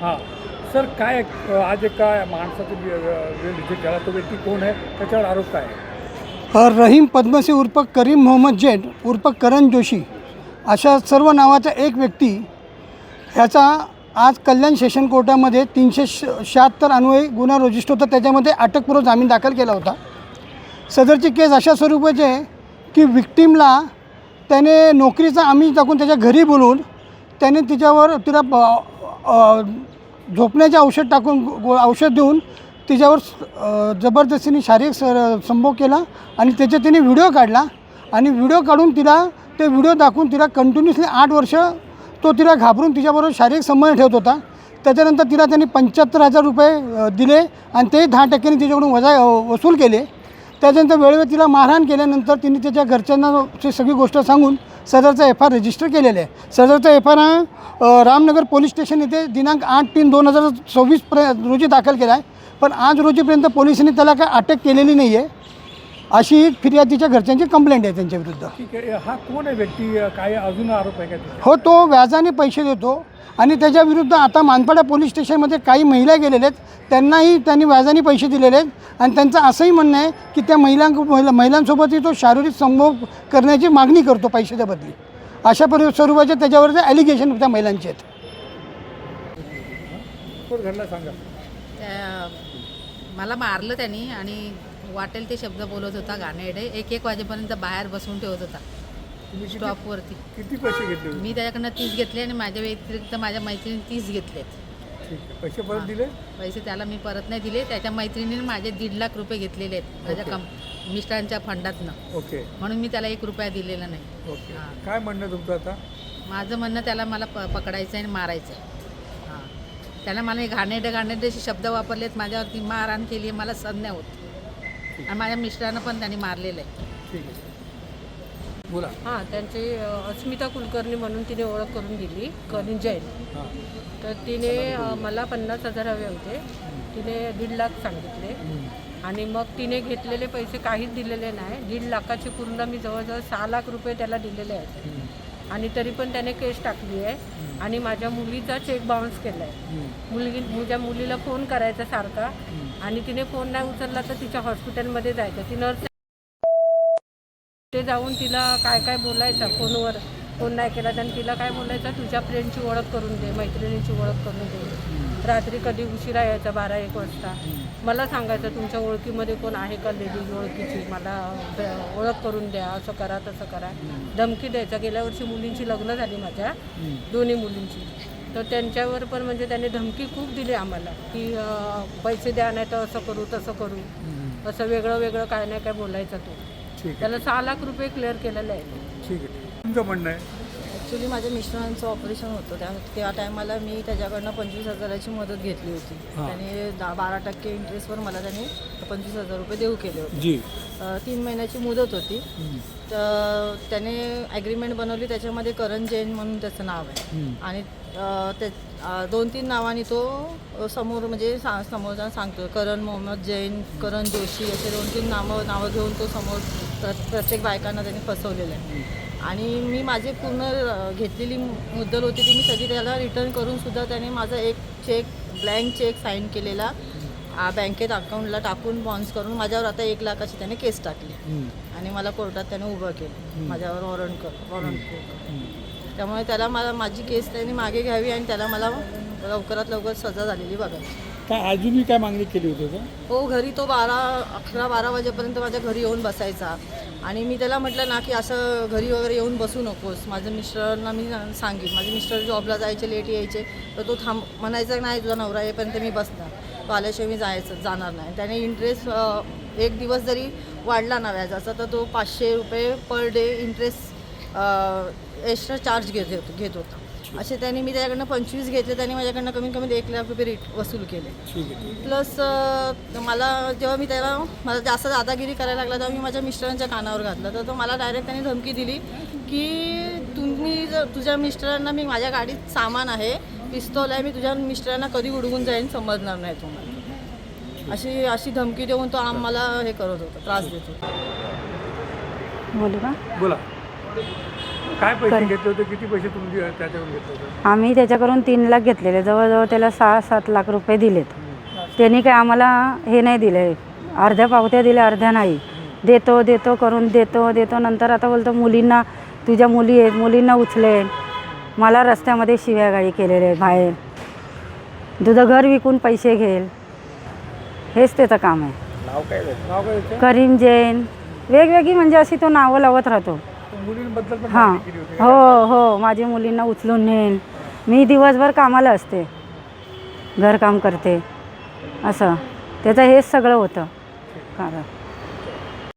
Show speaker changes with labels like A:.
A: हां सर, काय आज एका माणसाचा विजिट झाला, तो व्यक्ती कोण आहे, त्याच्यावर आरोप काय आहे?
B: रहीम पद्मसी उर्फ करीम मोहम्मद जैन उर्फ करण जोशी अशा सर्व नावाचा एक व्यक्ती ह्याचा आज कल्याण सेशन कोर्टामध्ये 376 अन्वये गुन्हा रजिस्टर होता. त्याच्यामध्ये अटकपूर्व जामीन दाखल केला होता. सदरची केस अशा स्वरूपाची आहे की विक्टीमला त्याने नोकरीचा आमिष दाखवून त्याच्या घरी बोलवून त्याने तिला झोपण्याचे औषध टाकून औषध देऊन तिच्यावर जबरदस्तीने शारीरिक संभोग केला आणि त्याचा तिने व्हिडिओ काढला आणि व्हिडिओ काढून तिला ते व्हिडिओ दाखवून तिला कंटिन्युअसली 8 वर्ष तो तिला घाबरून तिच्याबरोबर शारीरिक संबंध ठेवत होता. त्याच्यानंतर तिला त्यांनी 75,000 रुपये दिले आणि ते 10% तिच्याकडून वसूल केले. त्याच्यानंतर वेळोवेळी तिला मारहाण केल्यानंतर तिने त्याच्या घरच्यांना सगळी गोष्ट सांगून सदरचा FIR रजिस्टर केलेला आहे. सदरचा FIR रामनगर पोलीस स्टेशन येथे दिनांक 8/3/2024 रोजी दाखल केला आहे. पण आज रोजीपर्यंत पोलिसांनी त्याला काय अटक केलेली नाही आहे अशी फिर्यादीच्या घरच्यांची कंप्लेंट आहे त्यांच्या विरुद्ध.
A: ठीक आहे, हा कोण आहे व्यक्ती, काय अजून आरोप आहे का त्याच्यावर?
B: हो, तो व्याजाने पैसे देतो आणि त्याच्या विरुद्ध आता मानपाडा पोलीस स्टेशनमध्ये काही महिला गेलेल्या आहेत, त्यांनी व्याजाने पैसे दिलेले आहेत आणि त्यांचं असंही म्हणणं आहे की त्या महिलांसोबतही तो शारीरिक संभोग करण्याची मागणी करतो पैशाच्या बदली. अशा स्वरूपाचे त्याच्यावर ॲलिगेशन त्या महिलांचे आहेत.
A: कोण घडला सांगा.
C: मला मारलं त्यांनी आणि वाटेल ते शब्द बोलत होता. घाणेरडे 1-1 वाजेपर्यंत बाहेर बसवून ठेवत होता
A: तुम्ही
C: स्टॉपवरती.
A: किती पैसे घेतले होते?
C: मी त्याच्याकडनं 30 घेतले आणि माझ्या व्यतिरिक्त माझ्या मैत्रिणी 30 घेतलेत.
A: ठीक आहे, पैसे परत दिले?
C: पैसे त्याला मी परत नाही दिले. त्याच्या मैत्रिणीने माझे 1.5 लाख रुपये घेतलेले आहेत माझ्या मिस्टरांच्या फंडातनं.
A: ओके,
C: म्हणून मी त्याला 1 रुपया दिलेला नाही.
A: ओके.
C: हां.
A: काय म्हणणं तुमचं आता?
C: माझं म्हणणं त्याला मला पकडायचं आहे आणि मारायचं आहे. हां, त्याला मला घाणेरडे शब्द वापरलेत, माझ्यावरती मारहाण केली आहे, मला सहन नाही होत. आणि माझ्या मिस्टरांना पण त्यांनी मारलेलं आहे.
A: ठीक आहे, बोला.
D: हां, त्यांची अस्मिता कुलकर्णी म्हणून तिने ओळख करून दिली, करीम जैन.
A: हां,
D: तर तिने मला 50,000 हवे होते. तिने 1.5 लाख सांगितले आणि मग तिने घेतलेले पैसे काहीच दिलेले नाही. 1.5 लाखाचे पूर्ण मी जवळजवळ 6 लाख रुपये त्याला दिलेले आहेत आणि तरी पण त्याने केस टाकली आहे आणि माझ्या मुलीचा चेक बाउन्स केला आहे. माझ्या मुलीला फोन करायचा सारखा आणि तिने फोन नाही उचलला तर तिच्या हॉस्पिटलमध्ये जायचं. ती नर्स ते जाऊन तिला काय काय बोलायचं, फोनवर फोन नाही केला आणि तिला काय बोलायचं, तुझ्या फ्रेंडची ओळख करून दे, मैत्रिणीची ओळख करून दे. रात्री कधी उशिरा यायचा 12-1 वाजता. मला सांगायचं तुमच्या ओळखीमध्ये कोण आहे का लेडीज ओळखीची, मला ओळख करून द्या, असं करा तसं करा. धमकी द्यायचा. गेल्या वर्षी मुलींची लग्न झाली माझ्या, दोन्ही मुलींची. तर त्यांच्यावर पण म्हणजे त्याने धमकी खूप दिली आम्हाला की पैसे द्या नाही तर असं करू तसं करू, असं वेगळं काय नाही काय बोलायचं तो.
A: ठीक आहे,
D: त्याला 6 लाख रुपये क्लिअर केलेलं आहे.
A: ठीक आहे. तुमचं म्हणणं आहे?
E: ॲक्च्युली माझ्या मिस्टरांचं ऑपरेशन होतं, त्या टायमाला मी त्याच्याकडनं 25,000ची मदत घेतली होती. त्याने 12% इंटरेस्टवर मला त्याने 25,000 रुपये देऊ केले होते.
A: जी.
E: 3 महिन्याची मुदत होती. तर त्याने ॲग्रीमेंट बनवली, त्याच्यामध्ये करण जैन म्हणून त्याचं नाव आहे आणि ते 2-3 नावांनी तो समोर म्हणजे समोरचा सांगतो. करण मोहम्मद जैन, करण जोशी असे 2-3 नावं घेऊन तो समोर प्रत्येक बायकांना त्यांनी फसवलेलं आहे. आणि मी माझी पूर्ण घेतलेली मुद्दल होती ती मी सगळी त्याला रिटर्न करूनसुद्धा त्याने माझा एक ब्लँक चेक साईन केलेला बँकेत अकाउंटला टाकून बाउन्स करून माझ्यावर आता 1 लाखाची त्याने केस टाकली आणि मला कोर्टात त्याने उभं केलं, माझ्यावर वॉरंट. त्यामुळे त्याला माझी केस त्याने मागे घ्यावी आणि त्याला मला लवकरात लवकर सजा झालेली बघायची.
A: काय अजूनही काय मागणी केली होती का?
E: हो, घरी तो 11-12 वाजेपर्यंत माझ्या घरी येऊन बसायचा आणि मी त्याला म्हटलं ना की असं घरी वगैरे येऊन बसू नकोस. माझ्या मिस्टरांना मी सांगेन, माझे मिस्टर जॉबला जायचे, लेट यायचे, तर तो म्हणायचा नाही तुझा नवरा येईपर्यंत मी बसणार, तो आल्याशिवाय मी जाणार नाही. त्याने इंटरेस्ट 1 दिवस जरी वाढला ना व्याजाचा तर तो 500 रुपये per day interest extra charge घेत होता. असे त्याने मी त्याच्याकडनं 25 घेतले, त्याने माझ्याकडनं कमीत कमी 1 लाख रुपये वसूल केले. प्लस मला जेव्हा मला जास्त दादागिरी करायला लागला तेव्हा मी माझ्या मिस्टरांच्या कानावर घातलं. तर तो मला डायरेक्ट त्याने धमकी दिली की तुझ्या मिस्टरांना मी माझ्या गाडीत सामान आहे, पिस्तूल आहे, मी तुझ्या मिस्टरांना कधी उडवून जाईन समजणार नाही तुम्हाला. अशी धमकी देऊन तो आम्हाला हे करत होता, त्रास देत होता.
A: बोला. काय पैसे घेतले होते, किती पैसे तुम्ही त्याच्याकडून घेतले होते?
F: आम्ही त्याच्याकडून 3 लाख घेतलेले, जवळजवळ त्याला 6-7 लाख रुपये दिलेत. त्यांनी काय आम्हाला हे नाही दिले, अर्ध्या पावत्या दिल्या, अर्ध्या नाही. देतो देतो करून देतो नंतर आता बोलतो मुलींना, तुझ्या मुली आहेत, मुलींना उचले, मला रस्त्यामध्ये शिव्यागाळी केलेले आहे, बाहेर तुझं घर विकून पैसे घेईल, हेच त्याचं काम आहे.
A: नाव काय त्याचं?
F: करीम जैन, वेगवेगळी म्हणजे अशी तो नावं लावत राहतो.
A: मुलींबद्दल पण
F: हां,
A: माहिती केली होती.
F: हो, माझी मुलींना उचलून नेन, मी दिवसभर कामाला असते, घरकाम करते, असं त्याचं हेच सगळं होतं कारण.